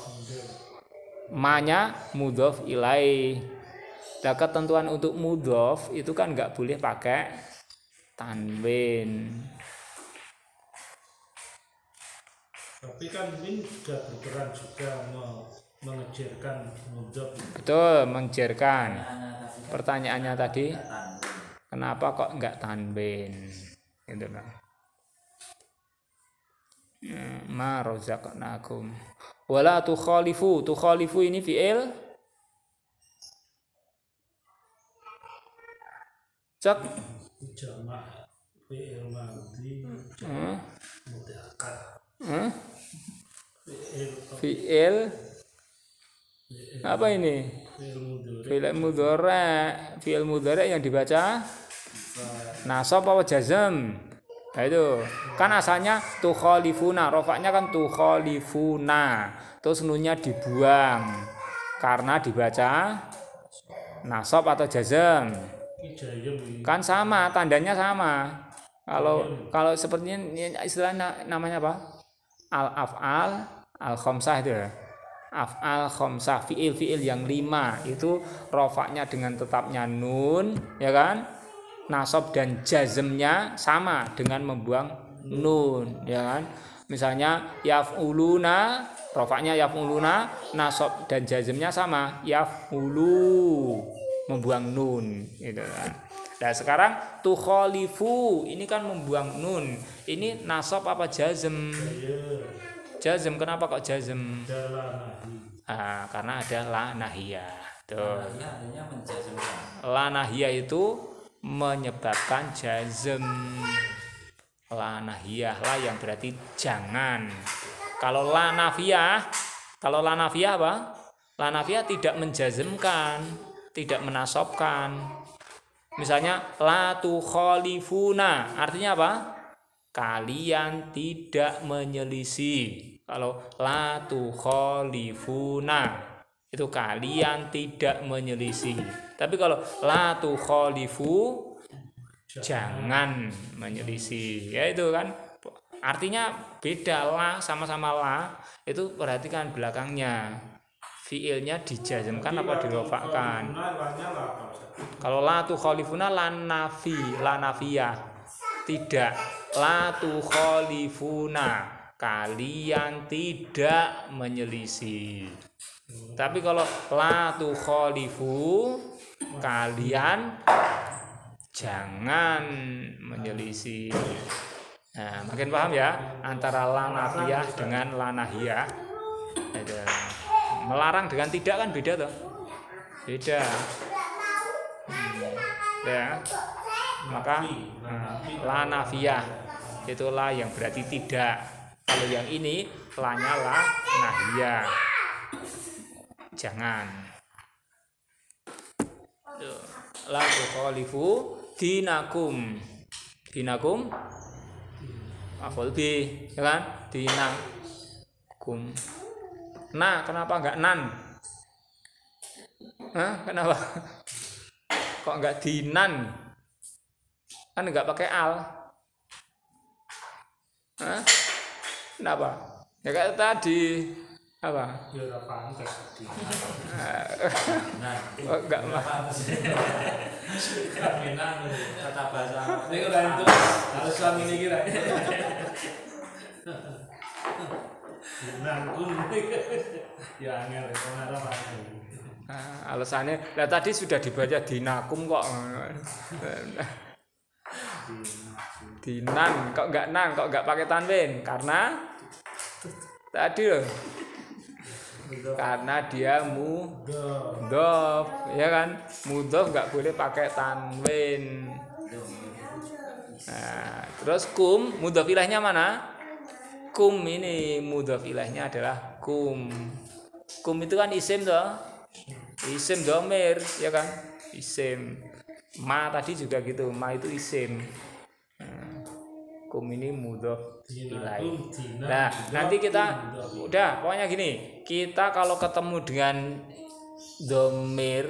Ma-nya mudhaf ilaih. Nah, ketentuan untuk mudhaf itu kan enggak boleh pakai tanwin. Tapi kan min juga berperan juga mengejarkan mudhaf. Betul, mengejarkan. Pertanyaannya tadi, kenapa kok enggak tanwin? Gitu kan. Ma razaqnakum. Wala tukhalifu. Tukhalifu ini fi'il cek Jamak fi'il madhi mudzakkar. Fi'il apa ini? Fi'il mudhari'. Fi'il mudhari' yang dibaca nasab apa jazm? Nah itu kan asalnya tukhalifuna, rofaknya kan tukhalifuna, terus nunnya dibuang karena dibaca nasab atau jazm. Kan sama, tandanya sama. Kalau sepertinya istilah namanya apa? Al-af'al al-khamsah itu ya. Af'al khamsah, fi'il yang 5 itu rofaknya dengan tetapnya nun, ya kan? Nasab dan jazmnya sama dengan membuang nun, ya kan? Misalnya yaf'uluna, rofaknya yaf'uluna, nasab dan jazmnya sama, yaf'ulu, membuang nun, gitu kan. Nah sekarang tukhalifu ini kan membuang nun. Ini nasab apa jazm? Jazm. Kenapa kok jazm? Karena ada la nahiyah. Tuh. La nahiyah itu menyebabkan jazm. La nahiyah, la yang berarti jangan. Kalau la nafiyah apa? La nafiyah tidak menjazmkan, tidak menasobkan. Misalnya la tukhalifuna, artinya apa? Kalian tidak menyelisih. Kalau la tukhalifuna itu kalian tidak menyelisih. Tapi kalau la tukhalifu jangan menyelisih. Ya itu kan artinya beda. La sama-sama la itu perhatikan belakangnya. Fiilnya dijazmkan apa dirofakkan? Kalau la tukhalifuna la nafiyah. Tidak. La tukhalifuna, kalian tidak menyelisih. Tapi kalau la tukhalifu, kalian jangan menyelisih. Nah, makin paham ya antara la nafiyah dengan la nahiyah. Melarang dengan tidak kan beda toh? Beda. Ya. Maka la nafiyah itulah yang berarti tidak. Kalau yang ini la-nya la nahiyah. Jangan. La tukhalifu dinakum. Dinakum afal bi, ya kan? Dinakum. Nah, kenapa enggak nan? Kenapa? Kok enggak dinan? Kan enggak pakai al. Kenapa? Ya kayak tadi Apa? Ya ora pantes di. Nah, Oh, enggak mah. Kaminan tata bahasa. ini ora itu harus suami ini kira. Nangkung. Ya angel ora pasti. Alasannya, lah tadi sudah dibaca dinakum kok. Dinan kok enggak nang, kok enggak pakai tanwin? Karena tadi loh. Karena dia mudhof, ya kan? Mudhof enggak boleh pakai tanwin. Nah, terus kum mudhof ilahnya mana? Kum ini mudhof ilahnya adalah kum. Kum itu kan isim toh? Isim domir, ya kan? Isim. Ma tadi juga gitu, ma itu isim. Kum ini mudhof ilaih. Nah, nanti kita udah pokoknya gini, kita kalau ketemu dengan domir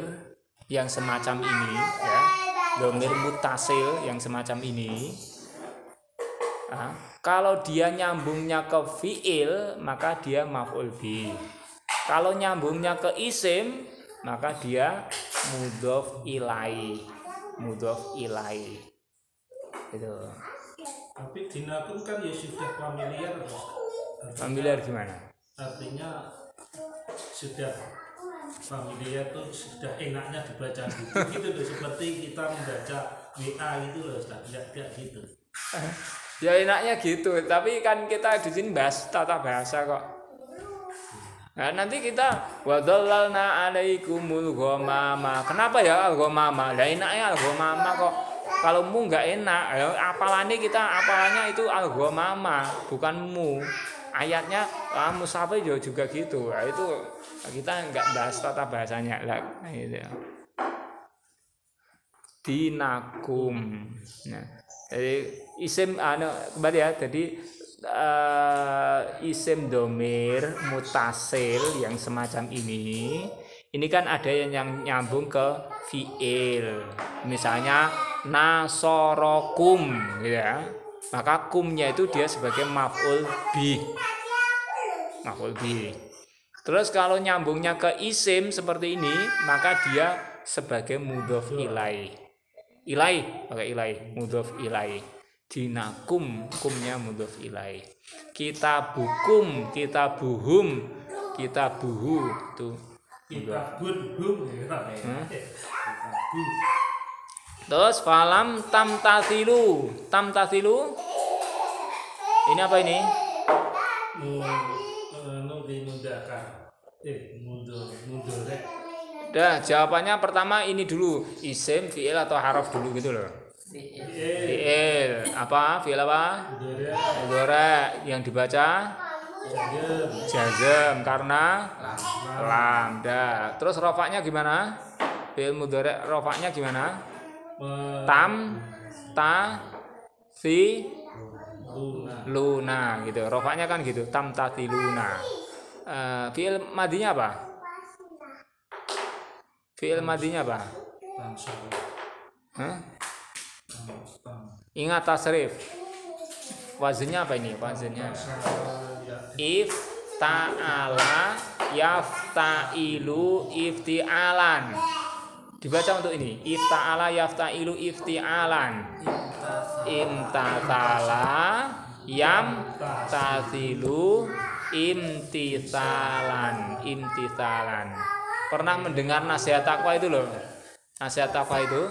yang semacam ini, ya, domir mutasil yang semacam ini, kalau dia nyambungnya ke fiil, maka dia maf'ul bih. Kalau nyambungnya ke isim, maka dia mudhof ilaih. Mudhof ilaih. Itu. Tapi dinakum kan ya sudah familiar. Familiar gimana? Artinya sudah familiar tuh sudah enaknya dibaca gitu loh, seperti kita membaca WA gitu loh, tidak gitu. Ya enaknya gitu, tapi kan kita di sini bahas tata bahasa kok. Nah, nanti kita wadallalna alaikumul ghamama. Kenapa ya al-ghamama? Lah enaknya al-ghamama kok. Kalau mu nggak enak, apalannya apalanya itu al-ghamama, bukan mu. Ayatnya mushaf juga gitu. Nah, itu kita nggak bahas tata bahasanya lah. Gitu. Dinakum. Nah, jadi isim kembali ya. Jadi isim domir mutasil yang semacam ini kan ada yang nyambung ke fiil, misalnya nasorokum, gitu ya, maka kumnya itu dia sebagai maf'ul bih. Terus kalau nyambungnya ke isim seperti ini, maka dia sebagai mudhof ilaih. Pakai ilaih, mudhof ilaih. Dinakum, kumnya mudhof ilaih. Kitabukum, kitabuhum, kitabuhu itu Kitabun Terus falam tamtathilu ini apa ini? mudorek. Dah, jawabannya pertama ini dulu, isim, fi'il atau haraf dulu gitu loh. Fi'il apa? Fi'il apa? Mudhari yang dibaca jazm karena lam. Dah. Terus rofaknya gimana? Fi'il mudhari rofaknya gimana? Tam, ta, si, luna gitu. Rofaknya kan gitu. Tam, ta, si, luna. Fi'il madinya apa? Fi'il madinya apa? Hah? Ingat tasrif. Wazinnya apa ini? Wazinnya ifta'ala yafta'ilu ifti'alan. Dibaca untuk ini. Ifta'ala yafta'ilu ifti'alan. Imtathala yamtathilu imtithalan. Pernah mendengar nasihat takwa itu loh? Nasihat takwa itu,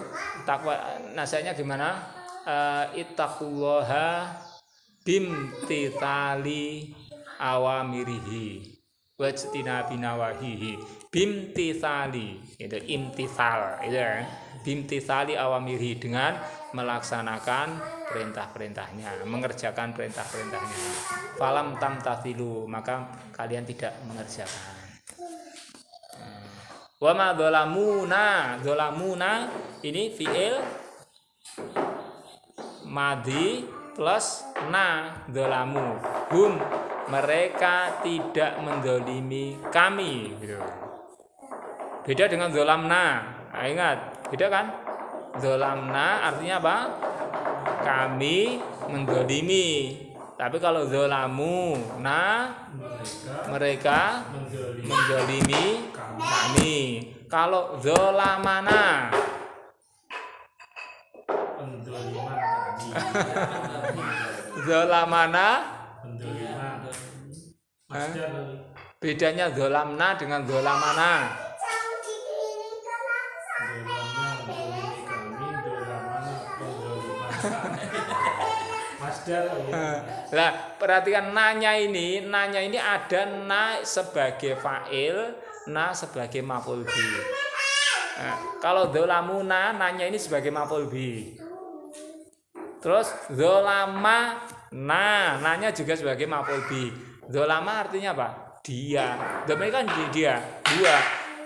nasihatnya gimana? Ittaqullaha bimtithali awamirihi wajtinabi nawahihi. Bimtithali itu imtithal itu ya. Bimtithali awamirihi, dengan melaksanakan perintah-perintahnya, mengerjakan perintah-perintahnya. Falam tamtathilu, maka kalian tidak mengerjakan. Wa ma dzalamuna ini fi'il madhi plus na dzalamu. Hum, mereka tidak mendolimi kami gitu. Beda dengan dzalamna. Nah, ingat, beda kan? Dzalamna artinya apa? Kami mendolimi. Tapi kalau zolamu, mereka menzalimi kami. Kalau zolamana, Pendoliman kami. zolamana, Pendoliman. Masdar tadi. bedanya zolamna dengan zolamana. Dolama, mendolimi kami, dolamana, pendoliman. Masdar ya. Lah, perhatikan nanya ini ada na sebagai fa'il, na sebagai maf'ul bi. Nah, kalau zolamuna nanya ini sebagai maf'ul bi. Terus zolama nanya juga sebagai maf'ul bi. Zolama artinya apa? Dia. Demikian kan dia.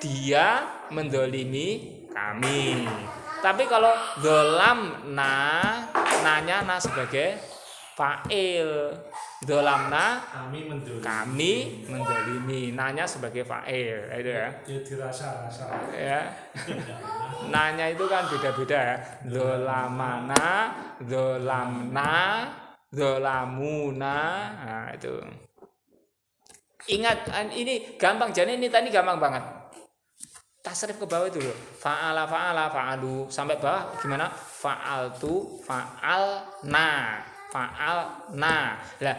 Dia mendolimi kami. Tapi kalau nanya sebagai fa'il. Dolamna kami mendolimi, nanya sebagai fa'il, itu ya. Ya dirasa-rasa. Ya. Nanya itu kan beda-beda ya. Dolamana, dolamna, dolamuna, nah itu. Ingat ini gampang, jadi ini tadi gampang banget. Tasrif ke bawah itu loh. Fa'ala, fa'alu. Sampai bawah gimana? Fa'altu, fa'alna. Fa'alna. Lah,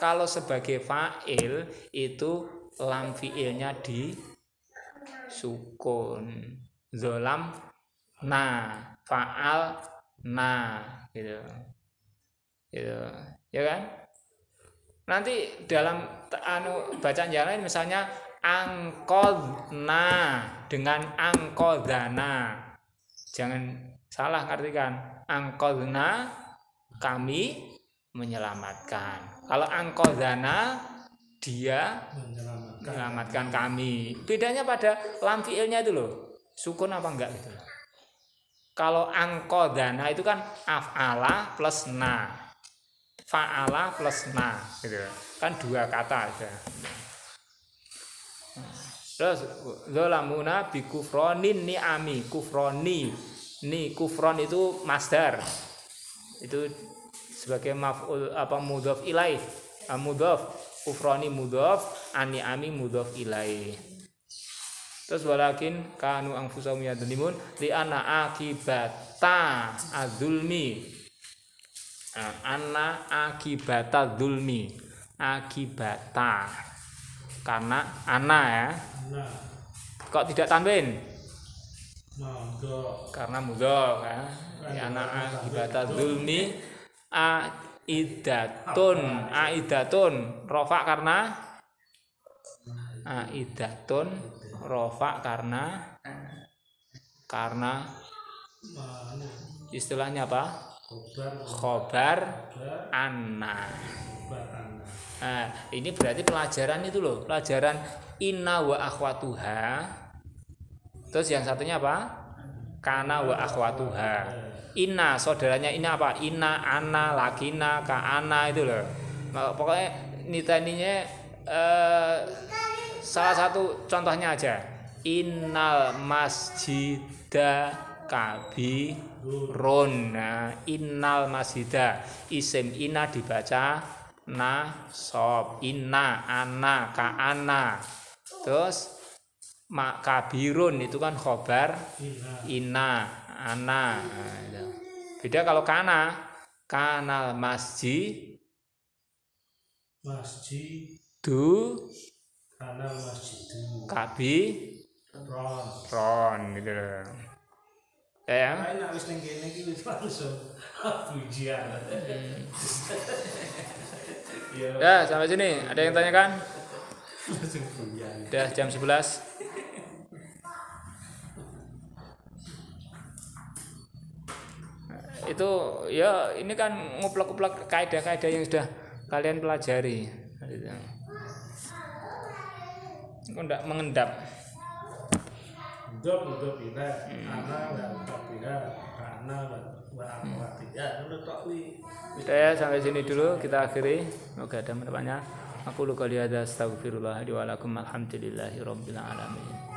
kalau sebagai fa'il itu lam fi'ilnya di sukun. Zolam fa'al gitu. Gitu. Ya kan? Nanti dalam bacaan yang lain misalnya angkodna dengan angkodana, jangan salah artikan. Angkodna kami menyelamatkan. Kalau angkodana dia menyelamatkan kami. Bedanya pada lam fiilnya itu loh, sukun apa enggak gitu. Kalau angkodana itu kan af'ala plus na, fa'ala plus na gitu. Kan dua kata aja. Terus zolamuna bi kufronin ni'ami. Kufroni, kufron itu masdar, itu sebagai maf'ul mudhof ilaih, mudhof. Kufroni mudhof, ni'ami mudhof ilaih. Terus walakin kanu anfusahum yadzlimun li anna akibata adzulmi. Anna akibata dzulmi. Akibata karena ana ya. Kok tidak tanwin? Karena mudhof ya. Ana akibata dzulmi aidatun rofa karena aidatun rofa karena istilahnya apa? Khobar anna. Nah, ini berarti pelajaran itu loh, pelajaran inna wa akhwatuha. Terus yang satunya apa? Kana wa akhwatuha. Inna saudaranya ini apa? Inna, ana, lakina, kaana itu loh. Pokoknya nitaninya salah satu contohnya aja. Innal masjida kabirun. Nah, innal masjida isim inna dibaca nasab. Inna, ana, kaana. Terus kabirun itu kan khobar inna, ana. Nah, beda kalau kana, kanal masjid du kanal masjid kabi ron gitu loh. Ya. Ya, sampai sini. Ada yang tanyakan? Udah jam 11. Itu ya ini kan nguplek-nguplek kaidah-kaidah yang sudah kalian pelajari. Enggak mengendap. Mudhof ilaih, ana wa mudhofiha, kana wa akhwatiha. Udah ya, sampai sini dulu kita akhiri. Semoga ada manfaatnya. Aku lu qouli hadza astaghfirullah li wa lakum alhamdulillahi rabbil alamin.